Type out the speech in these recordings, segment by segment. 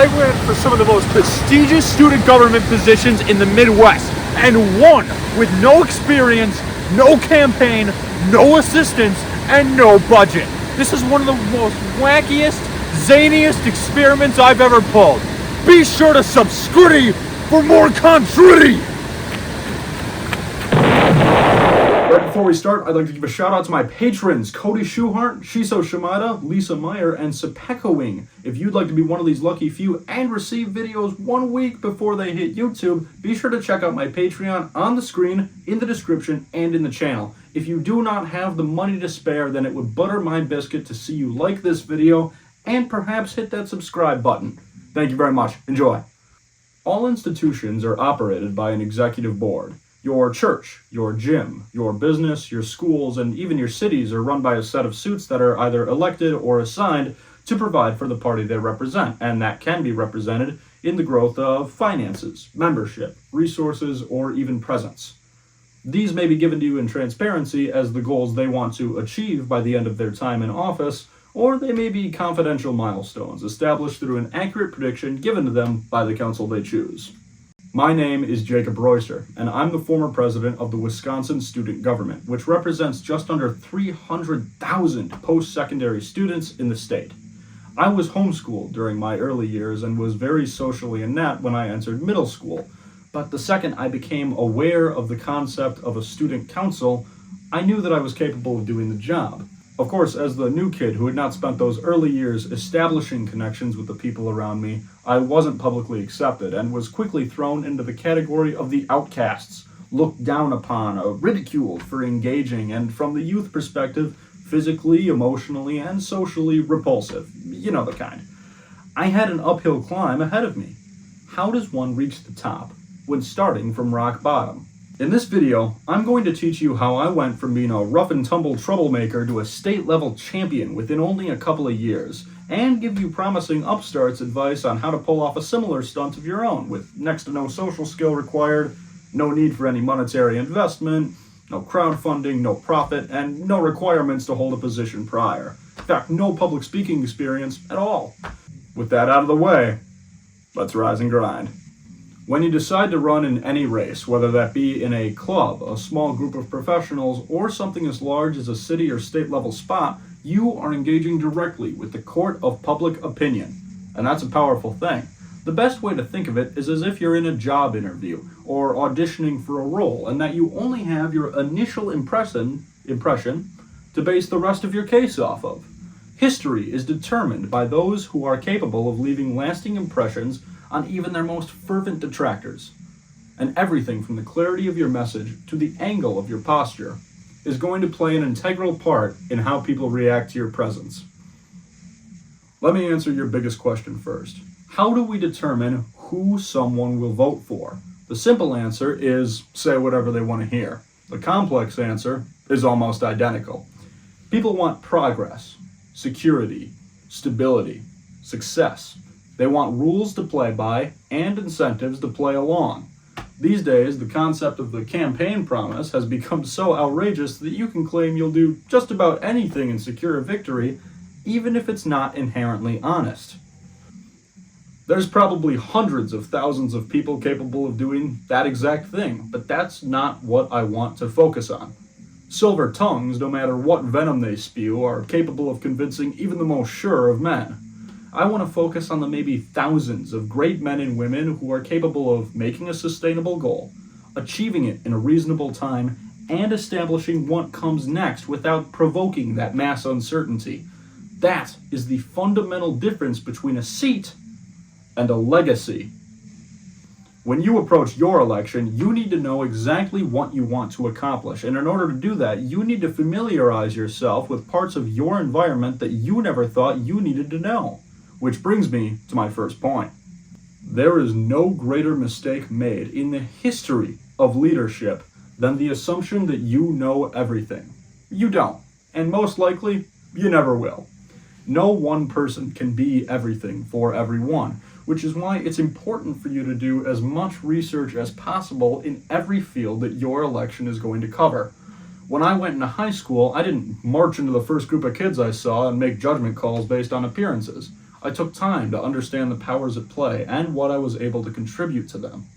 I ran for some of the most prestigious student government positions in the Midwest and won with no experience, no campaign, no assistance, and no budget. This is one of the most wackiest, zaniest experiments I've ever pulled. Be sure to subscribe for more content. Right before we start, I'd like to give a shout out to my patrons, Cody Schuhart, Shiso Shimada, Lisa Meyer, and Sepekawing. If you'd like to be one of these lucky few and receive videos 1 week before they hit YouTube, be sure to check out my Patreon on the screen, in the description, and in the channel. If you do not have the money to spare, then it would butter my biscuit to see you like this video and perhaps hit that subscribe button. Thank you very much. Enjoy. All institutions are operated by an executive board. Your church, your gym, your business, your schools, and even your cities are run by a set of suits that are either elected or assigned to provide for the party they represent, and that can be represented in the growth of finances, membership, resources, or even presence. These may be given to you in transparency as the goals they want to achieve by the end of their time in office, or they may be confidential milestones established through an accurate prediction given to them by the council they choose. My name is Jacob Royster, and I'm the former president of the Wisconsin Student Government, which represents just under 300,000 post-secondary students in the state. I was homeschooled during my early years and was very socially inept when I entered middle school, but the second I became aware of the concept of a student council, I knew that I was capable of doing the job. Of course, as the new kid who had not spent those early years establishing connections with the people around me, I wasn't publicly accepted and was quickly thrown into the category of the outcasts, looked down upon, ridiculed for engaging, and from the youth perspective, physically, emotionally, and socially repulsive. You know the kind. I had an uphill climb ahead of me. How does one reach the top when starting from rock bottom? In this video, I'm going to teach you how I went from being a rough and tumble troublemaker to a state-level champion within only a couple of years, and give you promising upstarts advice on how to pull off a similar stunt of your own, with next to no social skill required, no need for any monetary investment, no crowdfunding, no profit, and no requirements to hold a position prior. In fact, no public speaking experience at all. With that out of the way, let's rise and grind. When you decide to run in any race, whether that be in a club, a small group of professionals, or something as large as a city or state level spot, you are engaging directly with the court of public opinion. And that's a powerful thing. The best way to think of it is as if you're in a job interview or auditioning for a role, and that you only have your initial impression to base the rest of your case off of. History is determined by those who are capable of leaving lasting impressions on even their most fervent detractors. And everything from the clarity of your message to the angle of your posture is going to play an integral part in how people react to your presence. Let me answer your biggest question first. How do we determine who someone will vote for? The simple answer is say whatever they want to hear. The complex answer is almost identical. People want progress, security, stability, success. They want rules to play by and incentives to play along. These days, the concept of the campaign promise has become so outrageous that you can claim you'll do just about anything and secure a victory, even if it's not inherently honest. There's probably hundreds of thousands of people capable of doing that exact thing, but that's not what I want to focus on. Silver tongues, no matter what venom they spew, are capable of convincing even the most sure of men. I want to focus on the maybe thousands of great men and women who are capable of making a sustainable goal, achieving it in a reasonable time, and establishing what comes next without provoking that mass uncertainty. That is the fundamental difference between a seat and a legacy. When you approach your election, you need to know exactly what you want to accomplish, and in order to do that, you need to familiarize yourself with parts of your environment that you never thought you needed to know. Which brings me to my first point. There is no greater mistake made in the history of leadership than the assumption that you know everything. You don't, and most likely, you never will. No one person can be everything for everyone, which is why it's important for you to do as much research as possible in every field that your election is going to cover. When I went into high school, I didn't march into the first group of kids I saw and make judgment calls based on appearances. I took time to understand the powers at play and what I was able to contribute to them.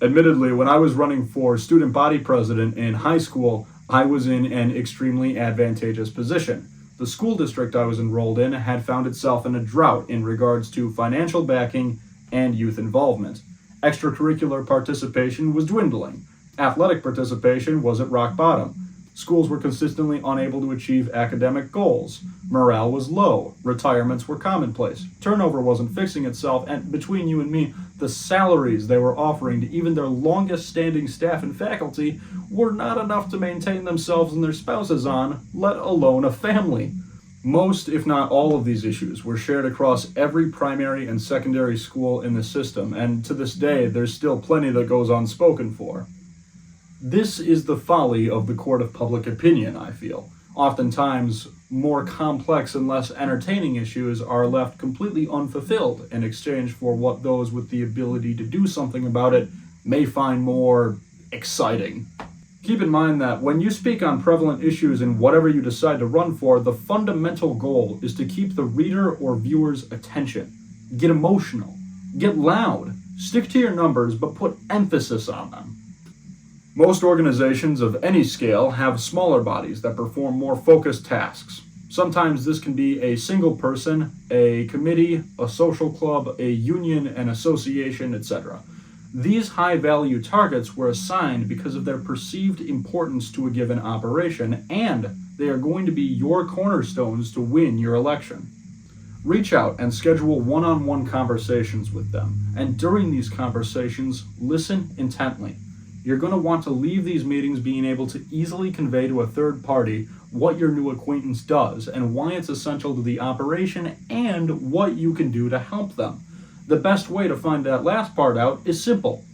Admittedly, when I was running for student body president in high school, I was in an extremely advantageous position. The school district I was enrolled in had found itself in a drought in regards to financial backing and youth involvement. Extracurricular participation was dwindling. Athletic participation was at rock bottom. Schools were consistently unable to achieve academic goals. Morale was low. Retirements were commonplace. Turnover wasn't fixing itself, and between you and me, the salaries they were offering to even their longest standing staff and faculty were not enough to maintain themselves and their spouses on, let alone a family. Most, if not all, of these issues were shared across every primary and secondary school in the system, and to this day, there's still plenty that goes unspoken for. This is the folly of the court of public opinion, I feel. Oftentimes, more complex and less entertaining issues are left completely unfulfilled in exchange for what those with the ability to do something about it may find more exciting. Keep in mind that when you speak on prevalent issues in whatever you decide to run for, the fundamental goal is to keep the reader or viewer's attention. Get emotional. Get loud. Stick to your numbers, but put emphasis on them. Most organizations of any scale have smaller bodies that perform more focused tasks. Sometimes this can be a single person, a committee, a social club, a union, an association, etc. These high-value targets were assigned because of their perceived importance to a given operation, and they are going to be your cornerstones to win your election. Reach out and schedule one-on-one conversations with them, and during these conversations, listen intently. You're going to want to leave these meetings being able to easily convey to a third party what your new acquaintance does and why it's essential to the operation and what you can do to help them. The best way to find that last part out is simple.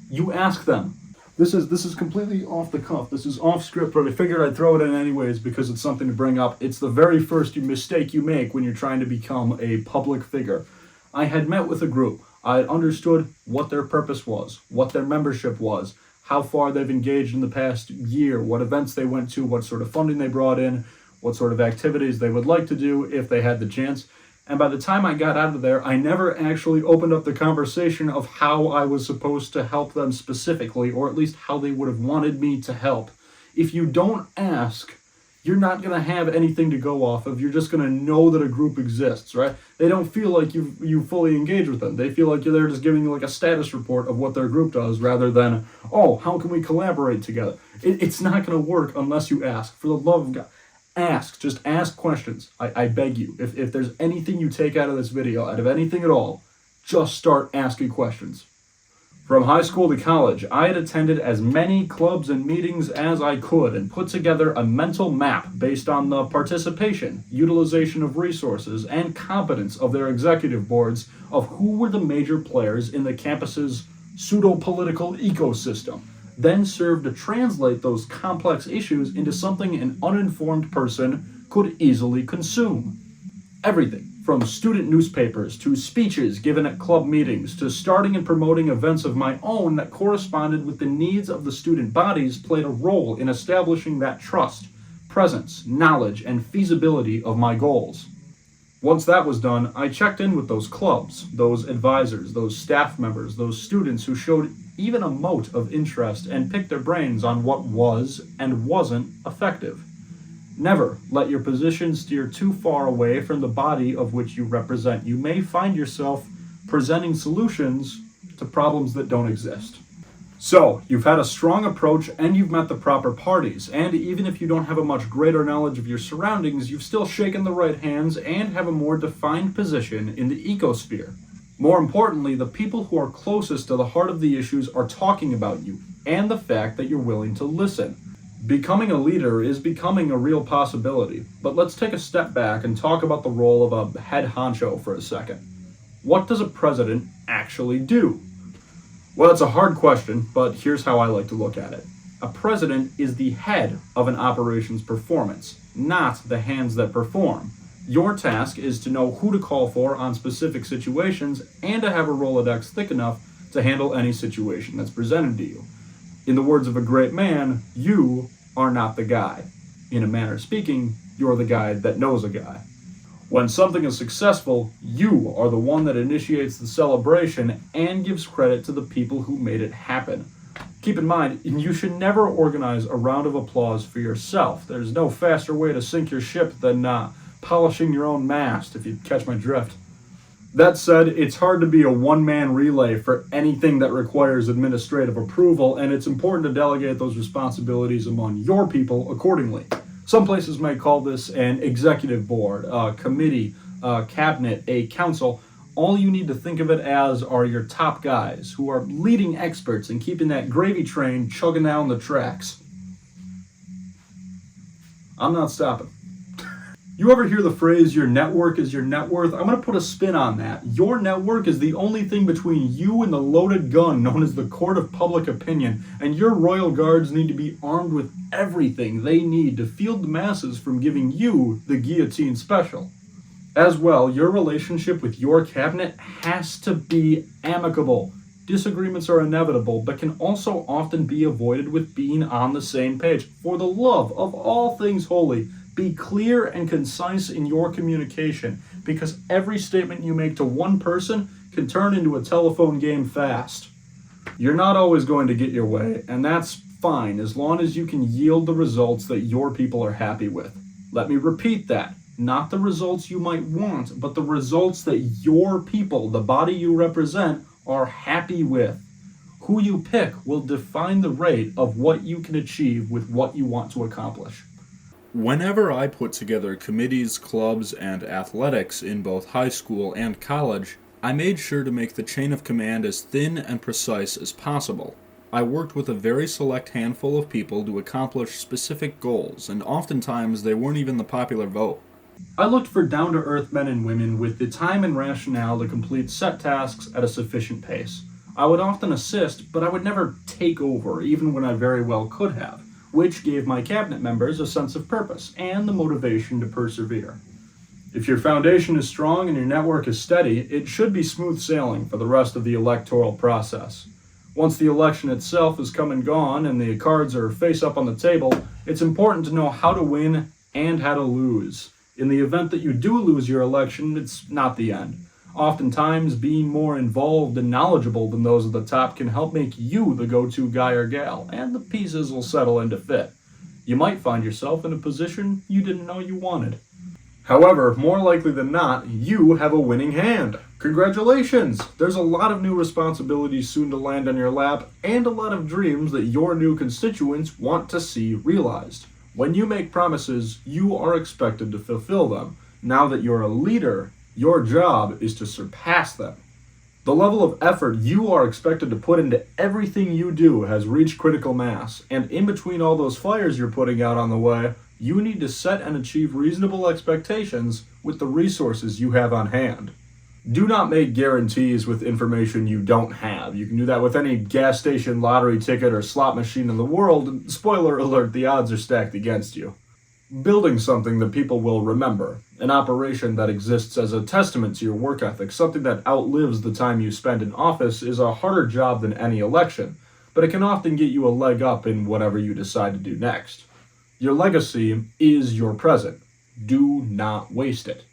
You ask them. This is completely off the cuff. This is off script, but I figured I'd throw it in anyways because it's something to bring up. It's the very first mistake you make when you're trying to become a public figure. I had met with a group. I had understood what their purpose was, what their membership was, how far they've engaged in the past year, what events they went to, what sort of funding they brought in, what sort of activities they would like to do if they had the chance. And by the time I got out of there, I never actually opened up the conversation of how I was supposed to help them specifically, or at least how they would have wanted me to help. If you don't ask, you're not going to have anything to go off of. You're just going to know that a group exists, right? They don't feel like you fully engage with them. They feel like they're just giving you like a status report of what their group does rather than, oh, how can we collaborate together? It's not going to work unless you ask. For the love of God, ask. Just ask questions. I beg you. If there's anything you take out of this video, out of anything at all, just start asking questions. From high school to college, I had attended as many clubs and meetings as I could and put together a mental map based on the participation, utilization of resources, and competence of their executive boards of who were the major players in the campus's pseudo-political ecosystem, then served to translate those complex issues into something an uninformed person could easily consume. Everything. From student newspapers to speeches given at club meetings to starting and promoting events of my own that corresponded with the needs of the student bodies played a role in establishing that trust, presence, knowledge, and feasibility of my goals. Once that was done, I checked in with those clubs, those advisors, those staff members, those students who showed even a mote of interest and picked their brains on what was and wasn't effective. Never let your position steer too far away from the body of which you represent. You may find yourself presenting solutions to problems that don't exist. So, you've had a strong approach and you've met the proper parties, and even if you don't have a much greater knowledge of your surroundings, you've still shaken the right hands and have a more defined position in the ecosphere. More importantly, the people who are closest to the heart of the issues are talking about you, and the fact that you're willing to listen. Becoming a leader is becoming a real possibility, but let's take a step back and talk about the role of a head honcho for a second. What does a president actually do? Well, it's a hard question, but here's how I like to look at it. A president is the head of an operation's performance, not the hands that perform. Your task is to know who to call for on specific situations and to have a Rolodex thick enough to handle any situation that's presented to you. In the words of a great man, you are not the guy. In a manner of speaking, you're the guy that knows a guy. When something is successful, you are the one that initiates the celebration and gives credit to the people who made it happen. Keep in mind, you should never organize a round of applause for yourself. There's no faster way to sink your ship than polishing your own mast, if you catch my drift. That said, it's hard to be a one-man relay for anything that requires administrative approval, and it's important to delegate those responsibilities among your people accordingly. Some places might call this an executive board, a committee, a cabinet, a council. All you need to think of it as are your top guys who are leading experts in keeping that gravy train chugging down the tracks. I'm not stopping. You ever hear the phrase, your network is your net worth? I'm going to put a spin on that. Your network is the only thing between you and the loaded gun known as the court of public opinion, and your royal guards need to be armed with everything they need to field the masses from giving you the guillotine special. As well, your relationship with your cabinet has to be amicable. Disagreements are inevitable, but can also often be avoided with being on the same page. For the love of all things holy, be clear and concise in your communication, because every statement you make to one person can turn into a telephone game fast. You're not always going to get your way, and that's fine as long as you can yield the results that your people are happy with. Let me repeat that. Not the results you might want, but the results that your people, the body you represent, are happy with. Who you pick will define the rate of what you can achieve with what you want to accomplish. Whenever I put together committees, clubs, and athletics in both high school and college, I made sure to make the chain of command as thin and precise as possible. I worked with a very select handful of people to accomplish specific goals, and oftentimes they weren't even the popular vote. I looked for down-to-earth men and women with the time and rationale to complete set tasks at a sufficient pace. I would often assist, but I would never take over, even when I very well could have, which gave my cabinet members a sense of purpose and the motivation to persevere. If your foundation is strong and your network is steady, it should be smooth sailing for the rest of the electoral process. Once the election itself is come and gone and the cards are face up on the table, it's important to know how to win and how to lose. In the event that you do lose your election, it's not the end. Oftentimes, being more involved and knowledgeable than those at the top can help make you the go-to guy or gal, and the pieces will settle into fit. You might find yourself in a position you didn't know you wanted. However, more likely than not, you have a winning hand. Congratulations! There's a lot of new responsibilities soon to land on your lap, and a lot of dreams that your new constituents want to see realized. When you make promises, you are expected to fulfill them. Now that you're a leader, your job is to surpass them. The level of effort you are expected to put into everything you do has reached critical mass, and in between all those fires you're putting out on the way, you need to set and achieve reasonable expectations with the resources you have on hand. Do not make guarantees with information you don't have. You can do that with any gas station, lottery ticket, or slot machine in the world, and spoiler alert, the odds are stacked against you. Building something that people will remember, an operation that exists as a testament to your work ethic, something that outlives the time you spend in office, is a harder job than any election, but it can often get you a leg up in whatever you decide to do next. Your legacy is your present. Do not waste it.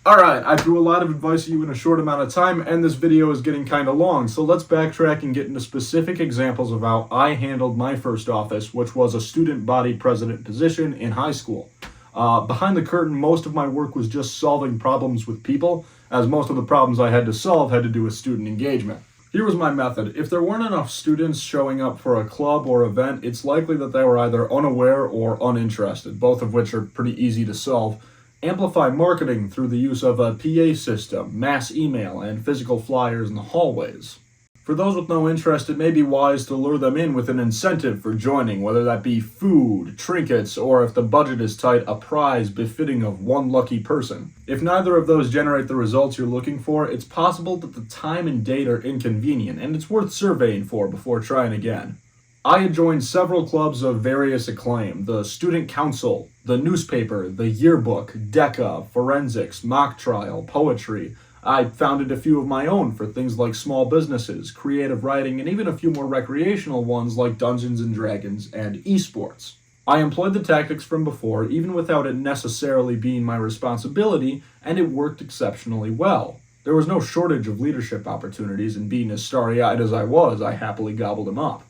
Alright, I threw a lot of advice at you in a short amount of time, and this video is getting kinda long, so let's backtrack and get into specific examples of how I handled my first office, which was a student body president position in high school. Behind the curtain, most of my work was just solving problems with people, as most of the problems I had to solve had to do with student engagement. Here was my method. If there weren't enough students showing up for a club or event, it's likely that they were either unaware or uninterested, both of which are pretty easy to solve. Amplify marketing through the use of a PA system, mass email, and physical flyers in the hallways. For those with no interest, it may be wise to lure them in with an incentive for joining, whether that be food, trinkets, or if the budget is tight, a prize befitting of one lucky person. If neither of those generate the results you're looking for, it's possible that the time and date are inconvenient, and it's worth surveying for before trying again. I had joined several clubs of various acclaim: the Student Council, the newspaper, the yearbook, DECA, forensics, mock trial, poetry. I founded a few of my own for things like small businesses, creative writing, and even a few more recreational ones like Dungeons and Dragons and esports. I employed the tactics from before, even without it necessarily being my responsibility, and it worked exceptionally well. There was no shortage of leadership opportunities, and being as starry-eyed as I was, I happily gobbled them up.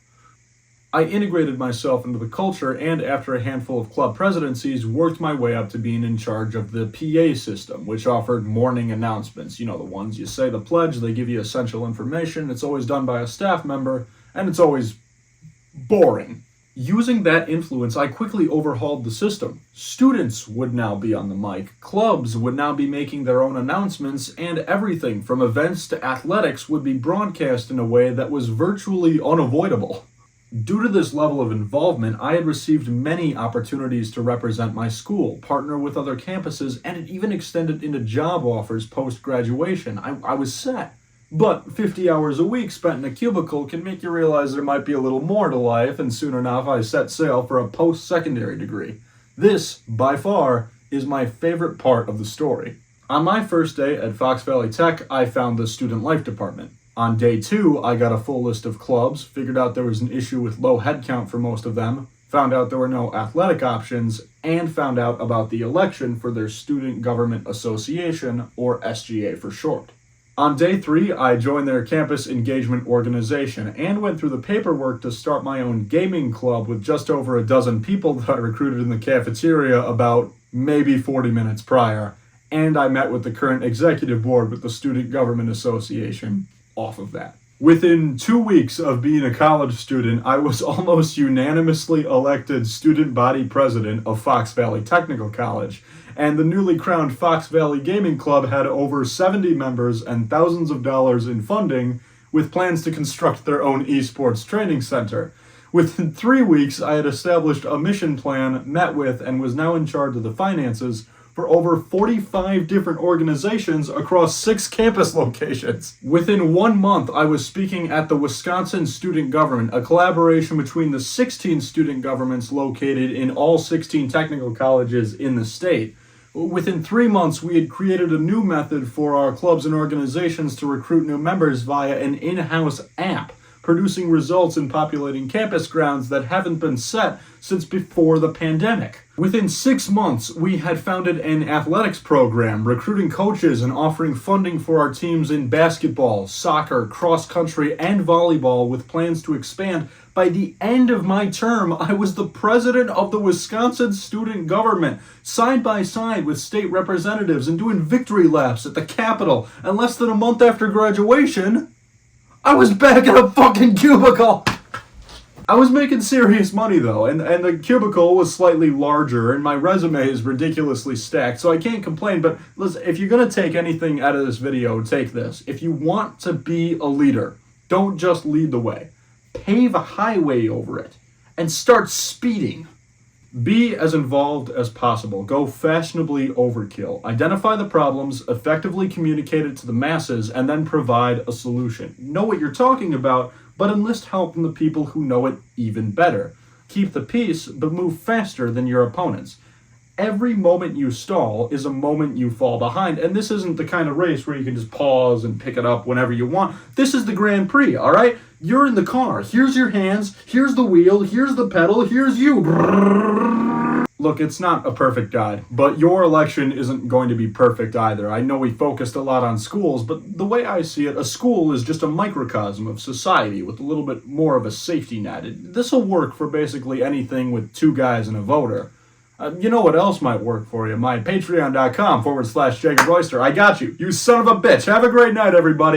I integrated myself into the culture and, after a handful of club presidencies, worked my way up to being in charge of the PA system, which offered morning announcements. You know, the ones you say the pledge, they give you essential information, it's always done by a staff member, and it's always boring. Using that influence, I quickly overhauled the system. Students would now be on the mic, clubs would now be making their own announcements, and everything from events to athletics would be broadcast in a way that was virtually unavoidable. Due to this level of involvement, I had received many opportunities to represent my school, partner with other campuses, and it even extended into job offers post-graduation. I was set. But 50 hours a week spent in a cubicle can make you realize there might be a little more to life, and soon enough I set sail for a post-secondary degree. This, by far, is my favorite part of the story. On my first day at Fox Valley Tech, I found the student life department. On day 2, I got a full list of clubs, figured out there was an issue with low headcount for most of them, found out there were no athletic options, and found out about the election for their Student Government Association, or SGA for short. On day 3, I joined their campus engagement organization and went through the paperwork to start my own gaming club with just over a dozen people that I recruited in the cafeteria about maybe 40 minutes prior, and I met with the current executive board with the Student Government Association off of that. Within 2 weeks of being a college student, I was almost unanimously elected student body president of Fox Valley Technical College, and the newly crowned Fox Valley Gaming Club had over 70 members and thousands of dollars in funding, with plans to construct their own esports training center. Within 3 weeks, I had established a mission plan, met with, and was now in charge of the finances for over 45 different organizations across 6 campus locations. Within 1 month, I was speaking at the Wisconsin Student Government, a collaboration between the 16 student governments located in all 16 technical colleges in the state. Within 3 months, we had created a new method for our clubs and organizations to recruit new members via an in-house app, producing results in populating campus grounds that haven't been set since before the pandemic. Within 6 months, we had founded an athletics program, recruiting coaches and offering funding for our teams in basketball, soccer, cross country, and volleyball, with plans to expand. By the end of my term, I was the president of the Wisconsin student government, side by side with state representatives and doing victory laps at the Capitol. And less than a month after graduation, I was back in a fucking cubicle. I was making serious money though, and the cubicle was slightly larger, and my resume is ridiculously stacked, so I can't complain. But listen, if you're gonna take anything out of this video, take this. If you want to be a leader, don't just lead the way. Pave a highway over it, and start speeding. Be as involved as possible. Go fashionably overkill. Identify the problems, effectively communicate it to the masses, and then provide a solution. Know what you're talking about, but enlist help from the people who know it even better. Keep the peace, but move faster than your opponents. Every moment you stall is a moment you fall behind, and this isn't the kind of race where you can just pause and pick it up whenever you want. This is the Grand Prix, all right? You're in the car. Here's your hands, here's the wheel, here's the pedal, here's you. Look, it's not a perfect guide, but your election isn't going to be perfect either. I know we focused a lot on schools, but the way I see it, a school is just a microcosm of society with a little bit more of a safety net. This will work for basically anything with 2 guys and a voter. You know what else might work for you? My patreon.com/Jacob Royster. I got you. You son of a bitch. Have a great night, everybody.